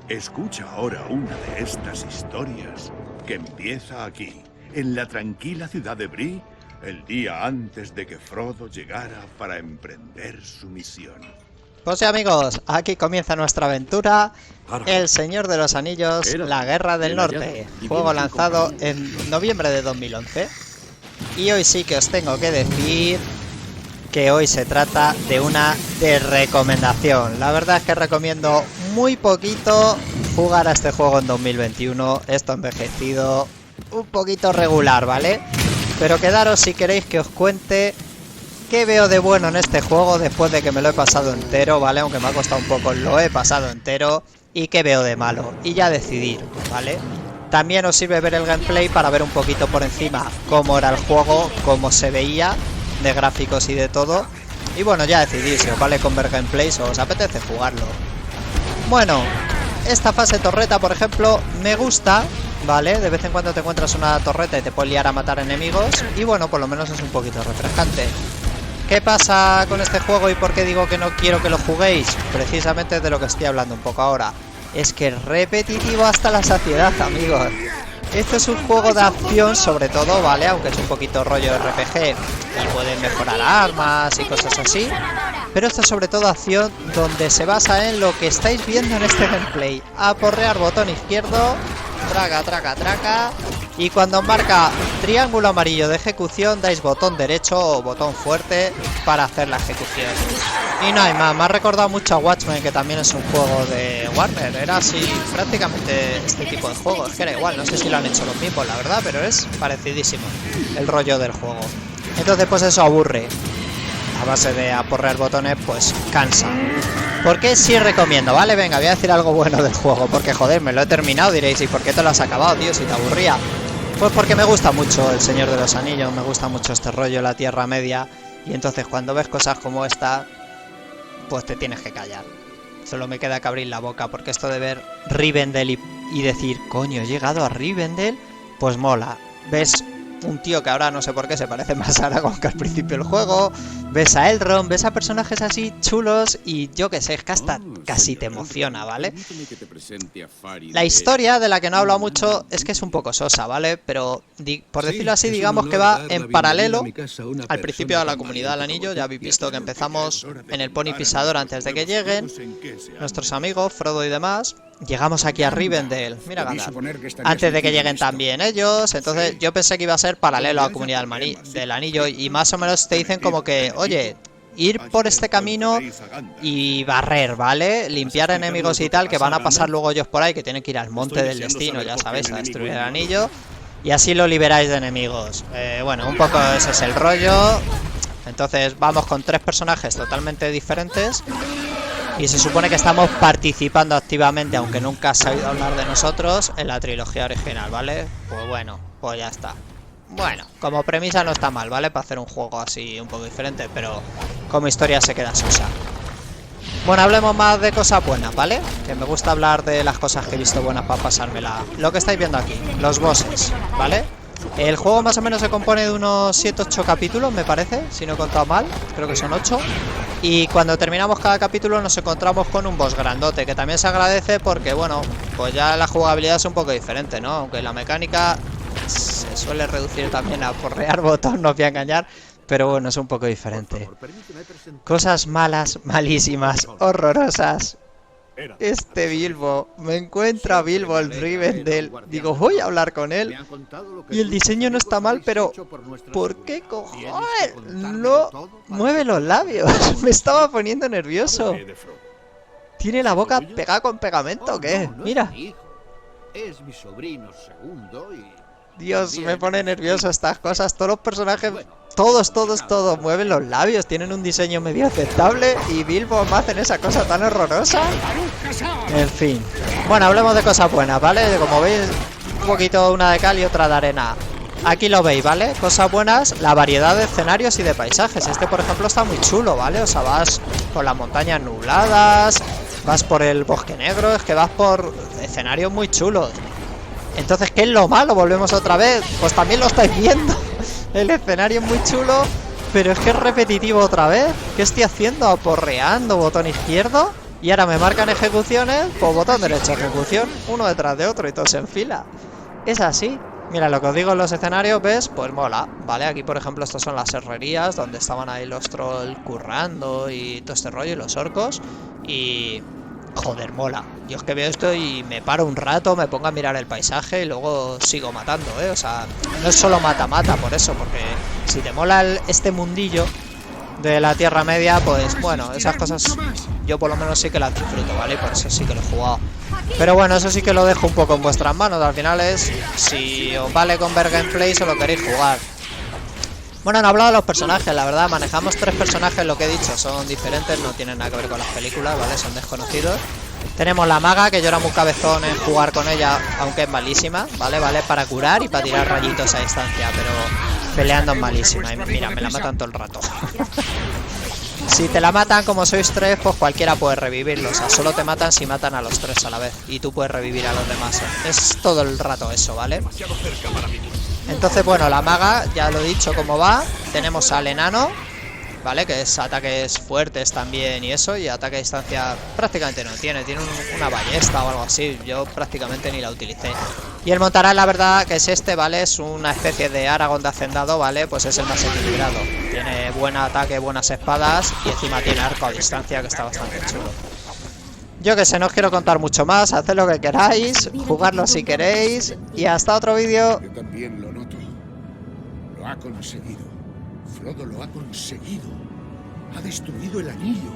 Escucha ahora una de estas historias que empieza aquí, en la tranquila ciudad de Bree, el día antes de que Frodo llegara para emprender su misión. Pues sí, amigos, aquí comienza nuestra aventura, El Señor de los Anillos, la Guerra del Norte, juego lanzado en noviembre de 2011. Y hoy sí que os tengo que decir que hoy se trata de una recomendación. La verdad es que recomiendo muy poquito jugar a este juego en 2021. Esto ha envejecido un poquito regular, ¿vale? Pero quedaros si queréis que os cuente qué veo de bueno en este juego después de que me lo he pasado entero, ¿vale? Aunque me ha costado un poco, lo he pasado entero. Y qué veo de malo. Y ya decidir, ¿vale? También os sirve ver el gameplay para ver un poquito por encima cómo era el juego, cómo se veía, de gráficos y de todo. Y bueno, ya decidís si os vale con ver gameplays o os apetece jugarlo. Bueno, esta fase torreta, por ejemplo, me gusta, ¿vale? De vez en cuando te encuentras una torreta y te puedes liar a matar enemigos. Y bueno, por lo menos es un poquito refrescante. ¿Qué pasa con este juego y por qué digo que no quiero que lo juguéis? Precisamente de lo que estoy hablando un poco ahora. Es que es repetitivo hasta la saciedad, amigos. Este es un juego de acción sobre todo, ¿vale? Aunque es un poquito rollo RPG y pueden mejorar armas y cosas así. Pero esto es sobre todo acción donde se basa en lo que estáis viendo en este gameplay. Aporrear botón izquierdo, traca, traca, traca. Y cuando marca triángulo amarillo de ejecución, dais botón derecho o botón fuerte para hacer la ejecución. Y no hay más, me ha recordado mucho a Watchmen, que también es un juego de Warner. Era así prácticamente este tipo de juego, es que era igual, no sé si lo han hecho los mismos, la verdad, pero es parecidísimo el rollo del juego. Entonces pues eso aburre. A base de aporrear botones, pues cansa. ¿Por qué sí recomiendo? Vale, venga, voy a decir algo bueno del juego. Porque joder, me lo he terminado, diréis. ¿Y por qué te lo has acabado, tío, si te aburría? Pues porque me gusta mucho El Señor de los Anillos. Me gusta mucho este rollo, la Tierra Media. Y entonces cuando ves cosas como esta, pues te tienes que callar. Solo me queda que abrir la boca. Porque esto de ver Rivendell y decir, coño, he llegado a Rivendell, pues mola. Ves un tío que ahora no sé por qué se parece más a Aragorn que al principio del juego. Ves a Elrond, ves a personajes así chulos y yo que sé, es que hasta casi te emociona, ¿vale? La historia, de la que no he hablado mucho, es que es un poco sosa, ¿vale? Pero por decirlo así, digamos que va en paralelo al principio de la Comunidad del Anillo. Ya habéis visto que empezamos en el Pony Pisador antes de que lleguen nuestros amigos, Frodo y demás. Llegamos aquí a Rivendell, mira Gandalf, antes de que lleguen también ellos. Entonces yo pensé que iba a ser paralelo a la Comunidad del Anillo. Y más o menos te dicen como que, oye, ir por este camino y barrer, ¿vale? Limpiar enemigos y tal, que van a pasar luego ellos por ahí, que tienen que ir al monte del destino, ya sabéis, a destruir el anillo. Y así lo liberáis de enemigos. Bueno, un poco ese es el rollo. Entonces vamos con 3 personajes totalmente diferentes. Y se supone que estamos participando activamente, aunque nunca has oído hablar de nosotros, en la trilogía original, ¿vale? Pues bueno, pues ya está. Bueno, como premisa no está mal, ¿vale? Para hacer un juego así un poco diferente, pero como historia se queda sosa. Bueno, hablemos más de cosas buenas, ¿vale? Que me gusta hablar de las cosas que he visto buenas para pasármela. Lo que estáis viendo aquí, los bosses, ¿vale? El juego más o menos se compone de unos 7-8 capítulos, me parece, si no he contado mal, creo que son 8. Y cuando terminamos cada capítulo nos encontramos con un boss grandote, que también se agradece porque, bueno, pues ya la jugabilidad es un poco diferente, ¿no? Aunque la mecánica se suele reducir también a porrear botón, no os voy a engañar, pero bueno, es un poco diferente. Cosas malas, malísimas, horrorosas. Este Bilbo, me encuentro a Bilbo el Rivendell, digo, voy a hablar con él. Y el diseño no está mal, pero ¿por qué cojones no mueve los labios? Me estaba poniendo nervioso. ¿Tiene la boca pegada con pegamento o qué? Mira. Es mi sobrino segundo y... Dios, me pone nervioso estas cosas. Todos los personajes, todos mueven los labios. Tienen un diseño medio aceptable. Y Bilbo me hacen esa cosa tan horrorosa. En fin. Bueno, hablemos de cosas buenas, ¿vale? Como veis, un poquito una de cal y otra de arena. Aquí lo veis, ¿vale? Cosas buenas, la variedad de escenarios y de paisajes. Este, por ejemplo, está muy chulo, ¿vale? O sea, vas por las montañas nubladas, vas por el bosque negro, es que vas por escenarios muy chulos. Entonces, ¿qué es lo malo? Volvemos otra vez. Pues también lo estáis viendo. El escenario es muy chulo, pero es que es repetitivo otra vez. ¿Qué estoy haciendo? ¿Aporreando? ¿Botón izquierdo? Y ahora me marcan ejecuciones, pues botón derecho ejecución, uno detrás de otro y todos en fila. Es así. Mira, lo que os digo en los escenarios, ¿ves? Pues mola, ¿vale? Aquí, por ejemplo, estas son las herrerías, donde estaban ahí los trolls currando y todo este rollo, y los orcos. Y... joder, mola. Yo es que veo esto y me paro un rato, me pongo a mirar el paisaje y luego sigo matando, ¿eh? O sea, no es solo mata-mata por eso, porque si te mola este mundillo de la Tierra Media, pues bueno, esas cosas yo por lo menos sí que las disfruto, ¿vale? Por eso sí que lo he jugado. Pero bueno, eso sí que lo dejo un poco en vuestras manos. Al final es si os vale con ver gameplay o lo queréis jugar. Bueno, no he hablado de los personajes, la verdad. Manejamos 3 personajes, lo que he dicho. Son diferentes, no tienen nada que ver con las películas, ¿vale? Son desconocidos. Tenemos la maga, que yo era muy cabezón en jugar con ella, aunque es malísima, ¿vale? Vale para curar y para tirar rayitos a distancia, pero peleando es malísima. Y mira, me la matan todo el rato. Si te la matan como sois 3, pues cualquiera puede revivirlo. O sea, solo te matan si matan a los 3 a la vez. Y tú puedes revivir a los demás. Es todo el rato eso, ¿vale? Entonces, bueno, la maga, ya lo he dicho cómo va. Tenemos al enano, ¿vale? Que es ataques fuertes también y eso. Y ataque a distancia prácticamente no tiene. Tiene una ballesta o algo así. Yo prácticamente ni la utilicé. Y el montarán, la verdad, que es este, ¿vale? Es una especie de Aragorn de hacendado, ¿vale? Pues es el más equilibrado. Tiene buen ataque, buenas espadas. Y encima tiene arco a distancia, que está bastante chulo. Yo que sé, no os quiero contar mucho más. Haced lo que queráis. Jugarlo si queréis. Y hasta otro vídeo. Yo también lo noto. Lo ha conseguido. Frodo lo ha conseguido. Ha destruido el anillo.